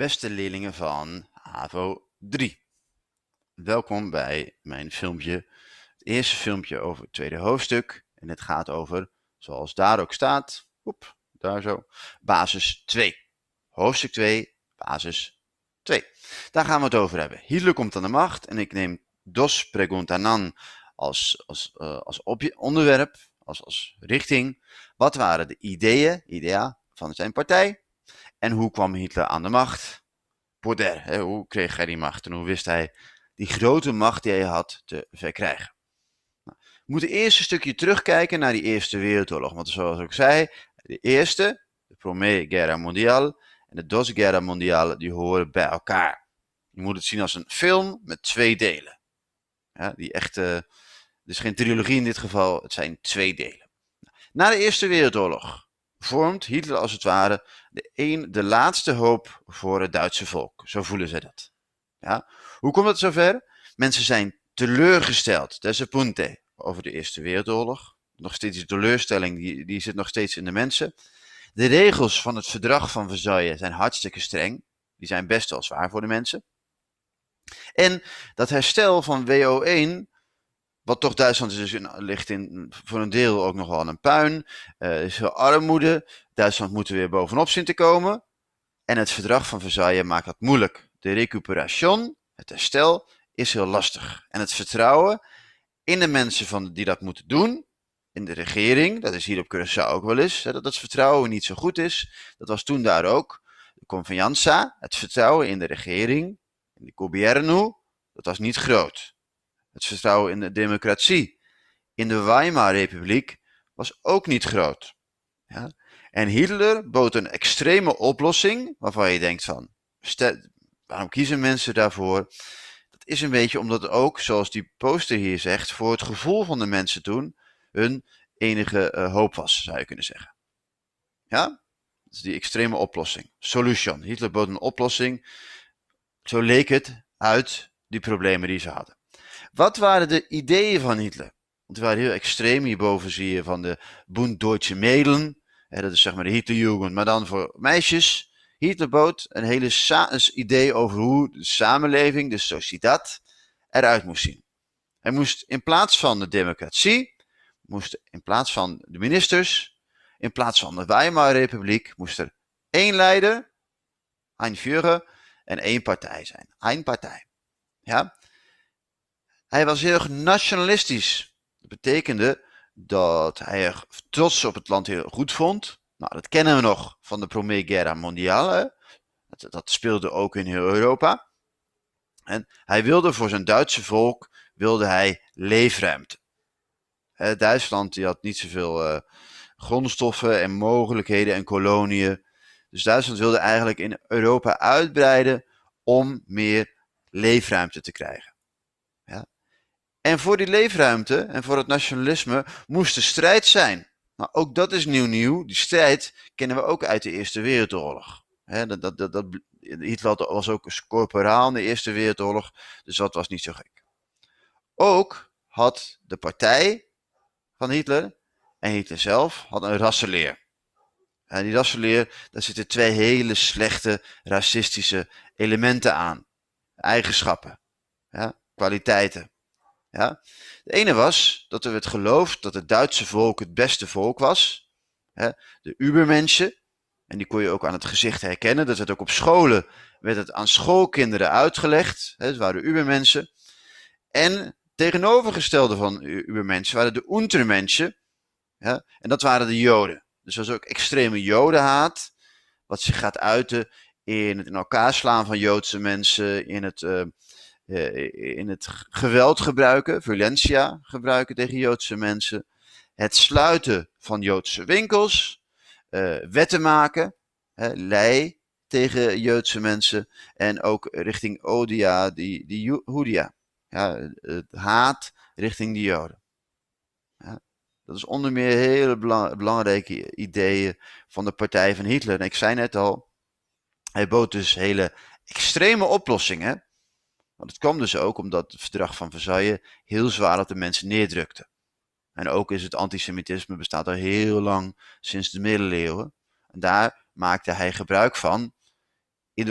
Beste leerlingen van HAVO 3. Welkom bij mijn filmpje, het eerste filmpje over het tweede hoofdstuk. En het gaat over, zoals daar ook staat, daar zo, basis 2. Hoofdstuk 2, basis 2. Daar gaan we het over hebben. Hitler komt aan de macht en ik neem Dos Preguntanan als onderwerp, als richting. Wat waren de idea van zijn partij? En hoe kwam Hitler aan de macht? Poder, hoe kreeg hij die macht en hoe wist hij die grote macht die hij had te verkrijgen? We moeten eerst een stukje terugkijken naar die Eerste Wereldoorlog. Want zoals ik zei, de eerste, de Première Guerre Mondiale en de Dos Guerra Mondiale, die horen bij elkaar. Je moet het zien als een film met 2 delen. Ja, het is geen trilogie in dit geval, het zijn 2 delen. Na de Eerste Wereldoorlog vormt Hitler als het ware de laatste hoop voor het Duitse volk. Zo voelen ze dat. Ja? Hoe komt het zover? Mensen zijn teleurgesteld, desapunte, over de Eerste Wereldoorlog. Nog steeds die teleurstelling, die zit nog steeds in de mensen. De regels van het verdrag van Versailles zijn hartstikke streng. Die zijn best wel zwaar voor de mensen. En dat herstel van WO1, wat toch Duitsland is, ligt voor een deel ook nog wel aan een puin. Er is veel armoede. Duitsland moet er weer bovenop zien te komen. En het verdrag van Versailles maakt dat moeilijk. De recuperation, het herstel, is heel lastig. En het vertrouwen in de mensen die dat moeten doen, in de regering, dat is hier op Curaçao ook wel eens, dat het vertrouwen niet zo goed is. Dat was toen daar ook. De confianza, het vertrouwen in de regering, in de gobierno, dat was niet groot. Het vertrouwen in de democratie, in de Weimar-republiek, was ook niet groot. Ja? En Hitler bood een extreme oplossing, waarvan je denkt van, waarom kiezen mensen daarvoor? Dat is een beetje omdat het ook, zoals die poster hier zegt, voor het gevoel van de mensen toen hun enige hoop was, zou je kunnen zeggen. Ja? Dat is die extreme oplossing. Solution. Hitler bood een oplossing. Zo leek het uit die problemen die ze hadden. Wat waren de ideeën van Hitler? Want die waren heel extreem. Hierboven zie je van de Bund Deutsche Mädchen. Dat is zeg maar de Hitlerjugend, maar dan voor meisjes. Hitler bood een hele idee over hoe de samenleving, de sociëteit, eruit moest zien. Hij moest in plaats van de democratie, in plaats van de ministers, in plaats van de Weimar-republiek, moest er 1 leider, een Führer, en 1 partij zijn. 1 partij. Ja? Hij was heel erg nationalistisch. Dat betekende dat hij trots op het land heel goed vond. Nou, dat kennen we nog van de Première Guerre Mondiale. Dat speelde ook in heel Europa. En hij wilde voor zijn Duitse volk leefruimte. Duitsland die had niet zoveel grondstoffen en mogelijkheden en koloniën. Dus Duitsland wilde eigenlijk in Europa uitbreiden om meer leefruimte te krijgen. Ja? En voor die leefruimte en voor het nationalisme moest er strijd zijn. Nou, ook dat is nieuw. Die strijd kennen we ook uit de Eerste Wereldoorlog. Hitler was ook corporaal in de Eerste Wereldoorlog, dus dat was niet zo gek. Ook had de partij van Hitler en Hitler zelf had een rassenleer. En die rassenleer, daar zitten 2 hele slechte racistische elementen aan. Eigenschappen, ja, kwaliteiten. Ja. De ene was dat er werd geloofd dat het Duitse volk het beste volk was. De Übermenschen. En die kon je ook aan het gezicht herkennen. Dat werd ook op scholen, werd het aan schoolkinderen uitgelegd. Het waren Übermenschen. En tegenovergestelde van Übermenschen waren de Untermenschen. Ja, en dat waren de Joden. Dus dat was ook extreme Jodenhaat. Wat zich gaat uiten in het in elkaar slaan van Joodse mensen. In het geweld gebruiken, violentia gebruiken tegen Joodse mensen. Het sluiten van Joodse winkels. Wetten maken. Lei tegen Joodse mensen. En ook richting Odia, die Hoedia. Ja, het haat richting de Joden. Ja, dat is onder meer hele belangrijke ideeën van de partij van Hitler. En ik zei net al, hij bood dus hele extreme oplossingen. Want het kwam dus ook omdat het verdrag van Versailles heel zwaar op de mensen neerdrukte. En ook is het antisemitisme bestaat al heel lang, sinds de middeleeuwen. En daar maakte hij gebruik van